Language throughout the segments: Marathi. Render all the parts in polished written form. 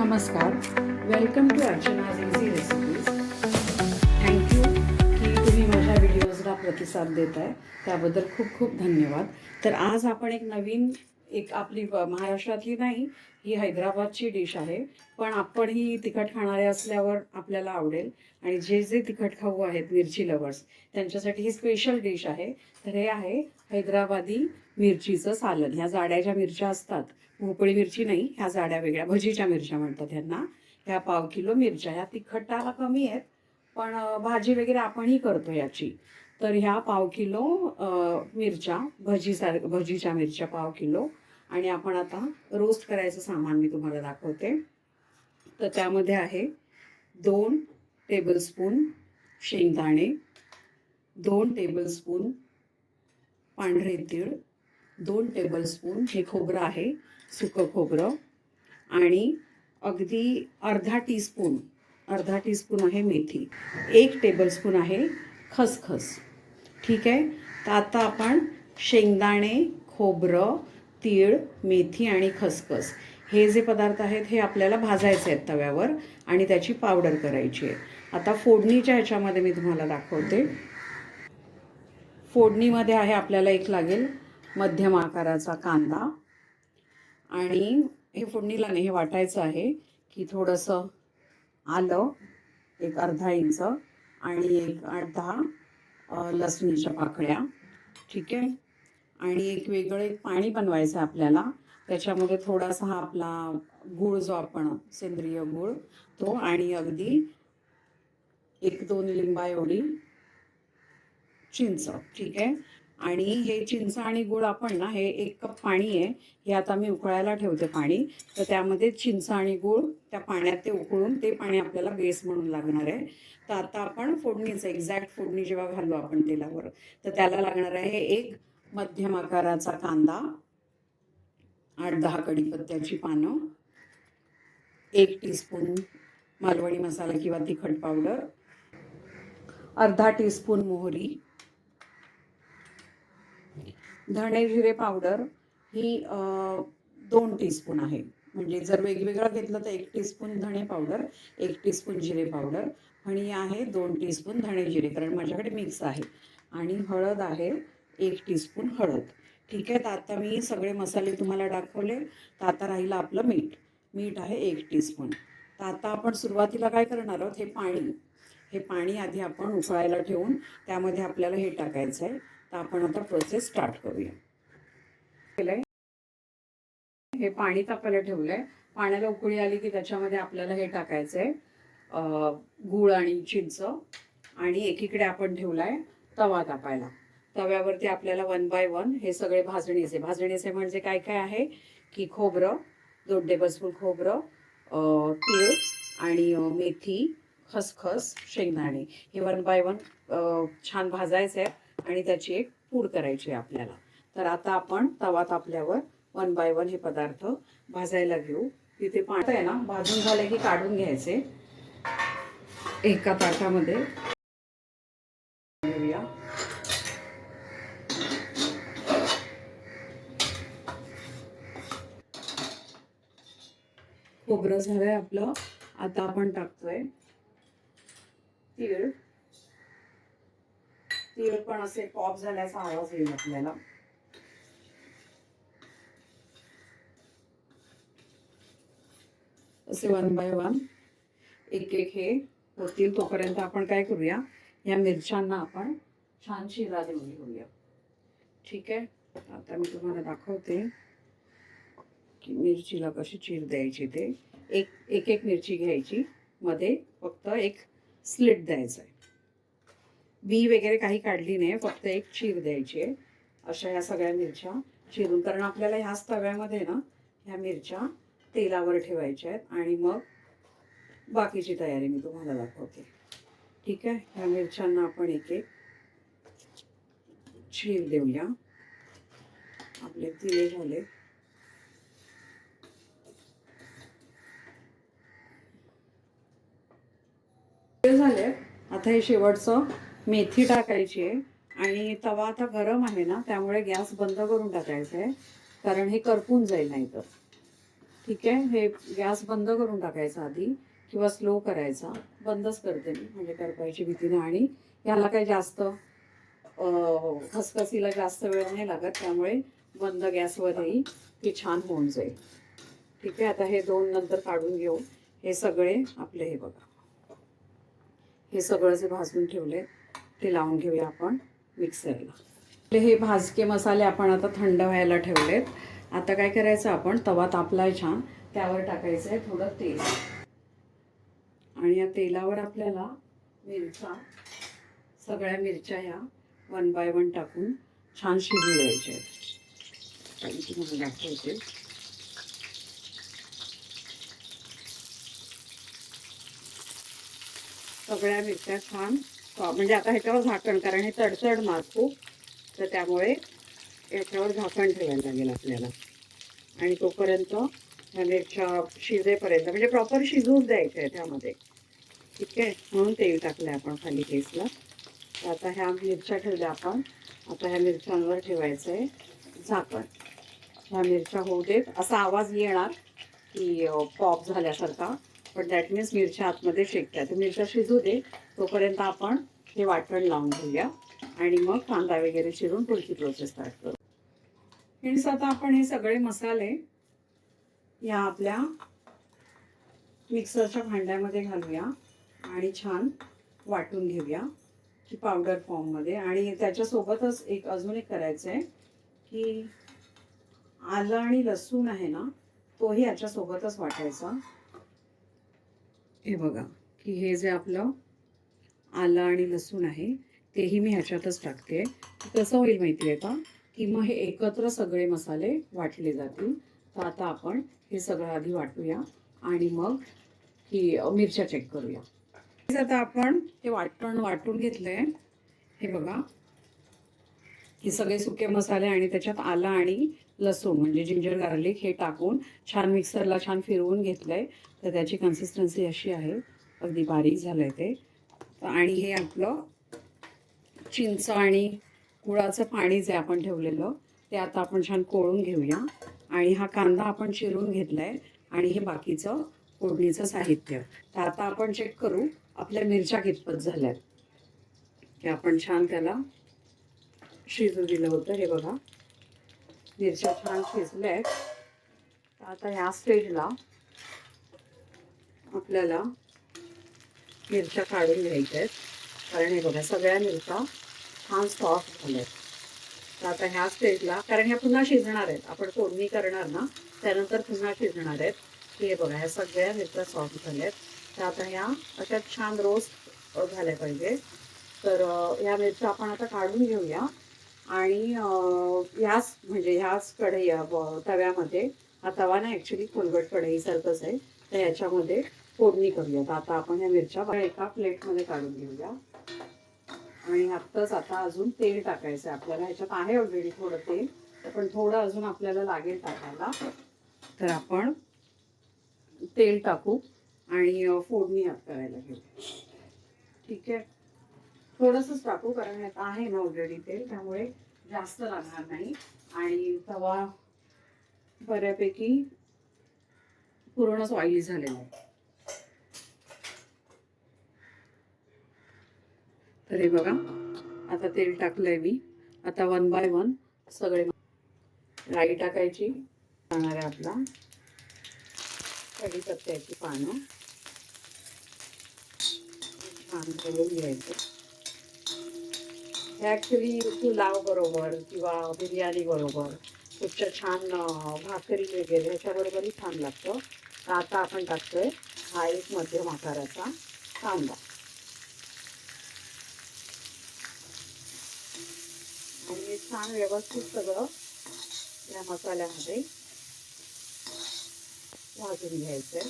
नमस्कार, welcome to Archana's easy recipes. Thank you की तुम्ही माझ्या व्हिडिओजला प्रतिसाद देत आहे, त्याबद्दल खूप खूप धन्यवाद. तर आज आपण एक आपली महाराष्ट्रातली नाही, ही हैदराबादची डिश आहे. पण आपण ही तिखट खाणारे असल्यावर आपल्याला आवडेल, आणि जे जे तिखट खाऊ आहेत मिरची लवर्स त्यांच्यासाठी ही स्पेशल डिश आहे. तर हे आहे हैदराबादी मिरचीचं सालन. ह्या जाड्या ज्या मिरच्या असतात, भोपळी मिरची नाही, ह्या जाड्या वेगळ्या भजीच्या मिरच्या म्हणतात ह्यांना. ह्या पाव किलो मिरच्या, ह्या तिखटाला कमी आहेत, पण भाजी वगैरे आपणही करतो याची. तर ह्या पाव किलो मिरच्या, भजीच्या मिरच्या पाव किलो. आणि आपण आता रोस्ट करायचं सामान मी तुम्हाला दाखवते. तर त्यामध्ये आहे 2 टेबलस्पून शेंगदाणे, 2 टेबलस्पून पांढरे तीळ, 2 टेबलस्पून हे खोबरं आहे, सुकं खोबरं, आणि अगदी अर्धा टीस्पून आहे मेथी, 1 टेबलस्पून आहे खसखस. ठीक आहे. तर आता आपण शेंगदाणे, खोबरं, तीळ, मेथी आणि खसखस हे जे पदार्थ आहेत हे आपल्याला भाजायचे आहेत तव्यावर, आणि त्याची पावडर करायची आहे. आता फोडणीच्या ह्याच्यामध्ये मी तुम्हाला दाखवते. फोडणीमध्ये आहे आपल्याला एक लागेल मध्यम आकाराचा कांदा, आणि हे फोडणीला नाही, हे वाटायचं आहे की थोडंसं आलं, एक अर्धा इंच, आणि एक 8-10 लसणीच्या पाकळ्या. ठीक आहे. आणि एक वेगळं एक पाणी बनवायचं आहे आपल्याला. त्याच्यामध्ये थोडासा हा आपला गूळ जो आपण सेंद्रिय गूळ तो, आणि अगदी 1-2 लिंबा एवढी चिंच. ठीक आहे. आणि हे चिंच आणि गूळ आपण ना, हे 1 कप पाणी आहे, हे आता मी उकळायला ठेवते पाणी. तर त्यामध्ये चिंच आणि गूळ त्या पाण्यात ते उकळून, ते पाणी आपल्याला बेस म्हणून लागणार आहे. तर आता आपण फोडणीचं एक्झॅक्ट फोडणी जेव्हा घालू आपण तेलावर, तर त्याला लागणार आहे एक मध्यम आकाराचा कांदा, 8-10 कढीपत्त्याची पानं, 1 टीस्पून मालवणी मसाला किंवा तिखट पावडर, अर्धा टीस्पून मोहरी, धणे जिरे पावडर ही 2 टीस्पून आहे. म्हणजे जर वेगवेगळं घेतलं तर 1 टीस्पून धणे पावडर, 1 टीस्पून जिरे पावडर, आणि ही आहे 2 टीस्पून धणे जिरे, कारण माझ्याकडे मिक्स आहे. आणि हळद आहे 1 टीस्पून हळद. ठीक आहे. तर आता मी सगळे मसाले तुम्हाला दाखवले. तर आता राहिलं आपलं मीठ आहे 1 टीस्पून. तर आता आपण सुरुवातीला काय करणार आहोत, हे पाणी आधी आपण उकळायला ठेवून त्यामध्ये आपल्याला हे टाकायचं आहे. तर आपण आता प्रोसेस स्टार्ट करूया. हे पाणी तापायला ठेवलंय. पाण्याला उकळी आली की त्याच्यामध्ये आपल्याला हे टाकायचंय गूळ आणि चिंच, आणि एकीकडे आपण ठेवलाय तवा तापायला. तव्यावरती आपल्याला 1 बाय 1 हे सगळे भाजणीचे म्हणजे काय काय आहे की खोबरं, 2 टेबलस्पून खोबरं, तीळ आणि मेथी, खसखस, शेंगदाणे, हे 1 बाय 1 छान भाजायचे आहे, आणि त्याची एक पूड करायची आहे आपल्याला. तर आता आपण तवा तापल्यावर 1 बाय 1 हे पदार्थ भाजायला घेऊ. तिथे पाणी आहे ना, भाजून झाले की काढून घ्यायचे एका ताटामध्ये. खोबरं झालंय आपलं. आता आपण टाकतोय तीळ. तीळ पण असे पॉप झाल्याचा आवाज येईल आपल्याला. असे 1 बाय 1 एक हे होतील. तोपर्यंत आपण काय करूया, या मिरच्यांना आपण छान चिरा देऊन घेऊया. ठीक आहे. आता मी तुम्हाला दाखवते की मिरचीला कशी चीर द्यायची. ते एक मिरची घ्यायची, मध्ये फक्त एक स्लिट द्यायचं आहे. बी वगैरे काही काढली नाही, फक्त एक चीर द्यायची आहे. अशा ह्या सगळ्या मिरच्या चिरून, कारण आपल्याला ह्याच तव्यामध्ये ना ह्या मिरच्या तेलावर ठेवायच्या आहेत, आणि मग बाकीची तयारी मी तुम्हाला दाखवते. ठीक आहे. ह्या मिरच्यांना आपण एक एक चीर देऊया. आपले तिळे झाले. आता हे शेवटचं मेथी टाकायची आहे, आणि तवा आता गरम आहे ना, त्यामुळे गॅस बंद करून टाकायचा आहे, कारण हे करपून जाईल नाही तर. ठीक आहे. हे गॅस बंद करून टाकायचा आधी किंवा स्लो करायचा. बंदच करते मी म्हणजे करपायची भीतीने. आणि याला काही जास्त खसखसीला जास्त वेळ नाही लागत, त्यामुळे बंद गॅसवरही ती छान होऊन जाईल. ठीक आहे. आता हे 2 नंतर काढून घेऊ. हे सगळे आपले हे बघा, हे सगळं जे भाजून ठेवले ते लावून घेऊया आपण मिक्सरला. हे भाजके मसाले आपण आता थंड व्हायला ठेवलेत. आता काय करायचं, आपण तवा तापलाय छान, त्यावर टाकायचं आहे थोडं तेल. आणि या तेलावर आपल्याला मिरच्या, सगळ्या मिरच्या ह्या 1 बाय 1 टाकून छान शिजू द्यायच्या आहेत. आणि तुम्हाला दाखवते. सगळ्या मिरच्या छान म्हणजे आता ह्याच्यावर झाकण, कारण हे तडतडणार खूप, तर त्यामुळे याच्यावर झाकण ठेवायला लागेल आपल्याला. आणि तोपर्यंत ह्या मिरच्या शिजेपर्यंत म्हणजे प्रॉपर शिजूच द्यायच्या आहे त्यामध्ये. ठीक आहे. म्हणून तेल टाकलं आपण खाली केसला. तर आता ह्या मिरच्या ठेवल्या आपण. आता ह्या मिरच्यांवर ठेवायचं आहे झाकण. ह्या मिरच्या होऊ देत. असा आवाज येणार की पॉप झाल्यासारखा, पण दॅट मीन्स मिरच्या आतमध्ये शेकतात. तर मिरच्या शिजू दे, तोपर्यंत आपण हे वाटण लावून घेऊया आणि मग कांदा वगैरे चिरून पुढची प्रोसेस स्टार्ट करू. फ्रेंड्स, आता आपण हे सगळे मसाले या आपल्या मिक्सरच्या भांड्यामध्ये घालूया आणि छान वाटून घेऊया की पावडर फॉर्ममध्ये. आणि त्याच्यासोबतच अजून एक करायचं आहे की आलं आणि लसूण आहे ना, तोही याच्यासोबतच वाटायचा. हे बघा की हे जे आपलं आलं आणि लसूण आहे तेही मी ह्याच्यातच टाकते. कसं होईल माहिती आहे का, की मग हे एकत्र सगळे मसाले वाटले जातील. तर आता आपण हे सगळं आधी वाटूया आणि मग ही मिरच्या चेक करूया. आता आपण हे वाटून घेतलंय. हे बघा, हे सगळे सुके मसाले आणि त्याच्यात आलं आणि लसूण म्हणजे जिंजर गार्लिक हे टाकून छान मिक्सरला छान फिरवून घेतलंय. तर त्याची कन्सिस्टन्सी अशी आहे, अगदी बारीक झालंय ते. आणि हे आपलं चिंच आणि गुळाचं पाणी जे आपण ठेवलेलं ते आता आपण छान कोळून घेऊया. आणि हा कांदा आपण चिरून घेतलाय आणि हे बाकीचं फोडणीचं साहित्य. तर आता आपण चेक करू आपल्या मिरच्या कितपत झाल्यात, की आपण छान त्याला शिजू दिलं होतं. हे बघा, मिरच्या छान शिजल्या आहेत. आता ह्या स्टेजला आपल्याला मिरच्या काढून घ्यायच्या आहेत, कारण हे बघा सगळ्या मिरच्या छान सॉफ्ट झाल्या आहेत. तर आता ह्या स्टेजला, कारण ह्या पुन्हा शिजणार आहेत, आपण फोडणी करणार ना त्यानंतर पुन्हा शिजणार आहेत. हे बघा, ह्या सगळ्या मिरच्या सॉफ्ट झाल्या आहेत. तर आता ह्या अशा छान रोस्ट झाल्या पाहिजे. तर ह्या मिरच्या आपण आता काढून घेऊया आणि ह्याच म्हणजे ह्याच कढई तव्यामध्ये, हा तवा ना ॲक्च्युली खोलगट कढईसारखंच आहे, तर ह्याच्यामध्ये फोडणी करूयात. आता आपण ह्या मिरच्या एका प्लेटमध्ये काढून घेऊया. आणि ह्यातच आता अजून तेल टाकायचं आहे आपल्याला. ह्याच्यात आहे ऑलरेडी थोडं तेल, पण थोडं अजून आपल्याला लागेल टाकायला. तर आपण तेल टाकू आणि फोडणी ह्यात करायला घेऊ. ठीक आहे. थोडंसंच टाकू, कारण ह्यात आहे ना ऑलरेडी तेल, त्यामुळे जास्त लागणार नाही. आणि तवा बऱ्यापैकी पूर्णच ऑइली झालेला आहे. तर हे बघा, आता तेल टाकलंय मी. आता 1 बाय 1 सगळे राई टाकायची, जाणार आहे आपला कढीपत्त्याची पानं, छान करून घ्यायचं. हे ॲक्च्युली पुलाव बरोबर किंवा बिर्याणी बरोबर, उच्च छान भाकरी वगैरे ह्याच्याबरोबरही छान लागतं. तर आता आपण टाकतोय हा एक मध्यम आकाराचा कांदा. आणि छान व्यवस्थित सगळं या मसाल्यामध्ये भाजून घ्यायचंय.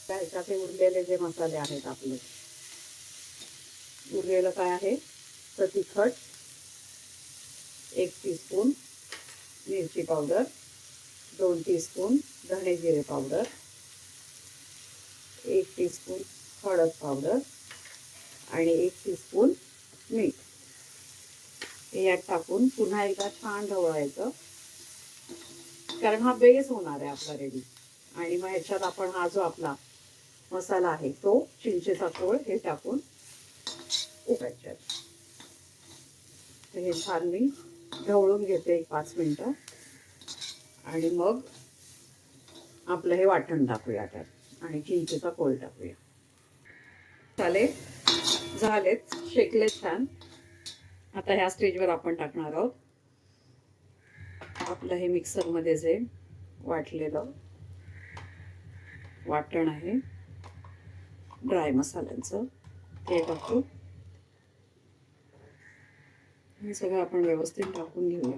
त्याच्यात हे उरलेले जे मसाले आहेत आपले, उरलेलं काय आहे तर तिखट 1 टीस्पून मिरची पावडर, 2 टीस्पून धणे जिरे पावडर, 1 टीस्पून हळद पावडर आणि 1 टीस्पून मीठ. हे यात टाकून पुन्हा एकदा छान ढवळायचं, कारण हा बेस होणार आहे आपला रेडी. आणि मग ह्याच्यात आपण हा जो आपला मसाला आहे तो चिंचेचा कोळ हे टाकून उकळायचे. हे छान मी ढवळून घेते 5 मिनिटं आणि मग आपलं हे वाटण टाकूया त्यात आणि चिंचेचा कोळ टाकूया. मसाले झालेत, शेकले छान. आता ह्या स्टेजवर आपण टाकणार आहोत आपलं हे मिक्सरमध्ये जे वाटलेलं वाटण आहे ड्राय मसाल्यांचं ते टाकू. हे सगळं आपण व्यवस्थित टाकून घेऊया.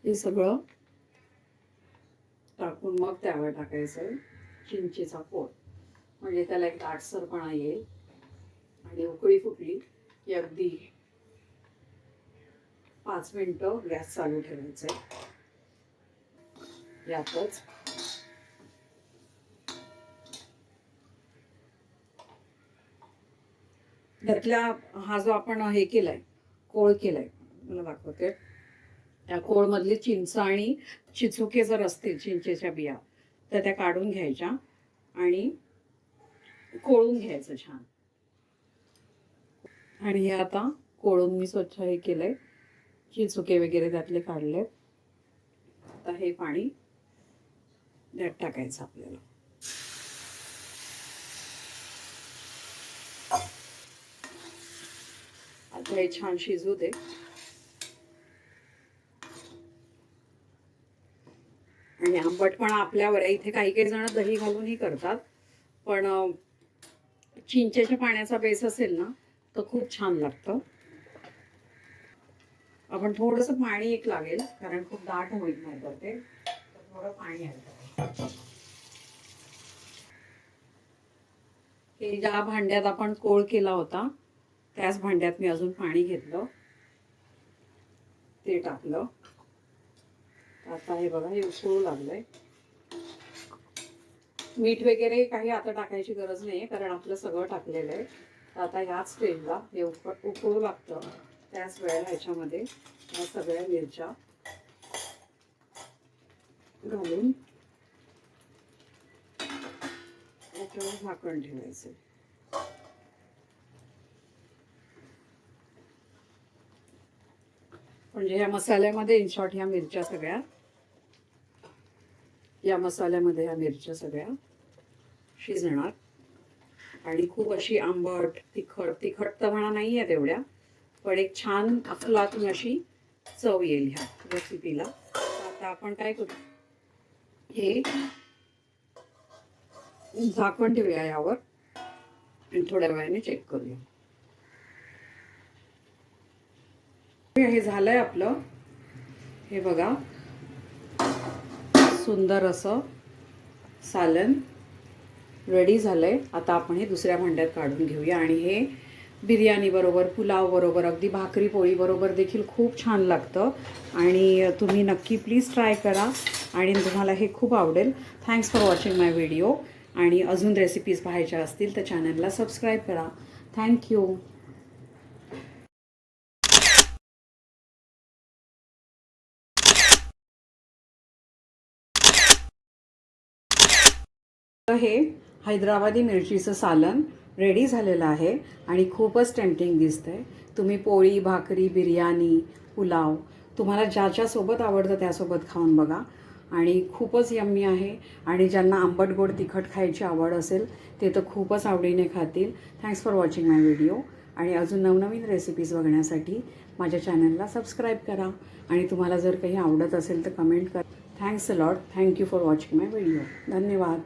हे सगळं टाकून मग त्यावर टाकायचं चिंचेचा कोळ, म्हणजे त्याला एक दाटसरपणा येईल. आणि उकळी फुटली की अगदी 5 मिनिटं गॅस चालू ठेवायचा आहे. यातच त्यातल्या हा जो आपण हे केलाय कोळ केलाय मला दाखवते. त्या कोळमधली चिंच आणि चिचुके जर असतील चिंचेच्या बिया तर त्या काढून घ्यायच्या आणि कोळून घ्यायचं छान. आणि हे आता कोळून मी स्वच्छ हे केलंय, चिचुके वगैरे त्यातले काढले. आता हे पाणी त्यात टाकायचं आपल्याला. आता हे छान शिजू दे. आणि आंबटपणा आपल्यावर आहे. इथे काही काही जण दही घालूनही करतात, पण चिंचेच्या पाण्याचा बेस असेल ना तर खूप छान लागतं. आपण थोडंसं पाणी एक लागेल कारण खूप दाट होईल नाही तर ते, थोडं पाणी आहे. हे ज्या भांड्यात आपण कोळ केला होता त्याच भांड्यात मी अजून पाणी घेतलं, ते टाकलं. आता हे बघा हे उकळू लागलंय. मीठ वगैरे काही आता टाकायची गरज नाही कारण आपलं सगळं टाकलेलं आहे. आता ह्याच स्टेजला हे उकळू लागतं त्याच वेळेला ह्याच्यामध्ये या सगळ्या मिरच्या घालून याच्यावर झाकण ठेवायचं. म्हणजे ह्या मसाल्यामध्ये इन शॉर्ट ह्या मिरच्या सगळ्या शिजणार. आणि खूप अशी आंबट तिखट तर म्हणा नाही आहे तेवढ्या, पण एक छान अफलातून अशी चव येईल ह्या रेसिपीला. आता आपण काय करू, हे झाकण ठेवूया यावर आणि थोड्या वेळाने चेक करूया. हे झालंय आपलं. हे बघा सुंदर असं सालन रेडी झालंय. आता आपण हे दुसऱ्या भांड्यात काढून घेऊया. आणि हे बिर्याणी बरोबर, पुलाव बरोबर, अगदी भाकरी पोळी बरोबर देखील खूप छान लागतं. आणि तुम्ही नक्की प्लीज ट्राय करा आणि तुम्हाला हे खूप आवडेल. Thanks for watching my video. आणि अजून रेसिपीज पाहायच्या असतील तर चॅनलला सबस्क्राईब करा. थँक्यू. हे हैदराबादी मिरचीचं सालन रेडी झालेलं आहे आणि खूपच टेम्पटिंग दिसतंय. तुम्ही पोळी, भाकरी, बिर्याणी, पुलाव तुम्हाला ज्याच्यासोबत आवडतं त्यासोबत खाऊन बघा आणि खूपच यम्मी आहे. आणि ज्यांना आंबट गोड तिखट खायची आवड असेल ते तर खूपच आवडीने खातील. Thanks for watching my video. आणि अजून नवनवीन रेसिपीज बघण्यासाठी माझ्या चॅनलला सबस्क्राईब करा. आणि तुम्हाला जर काही आवडत असेल तर कमेंट करा. Thanks a lot. Thank you for watching my video. धन्यवाद.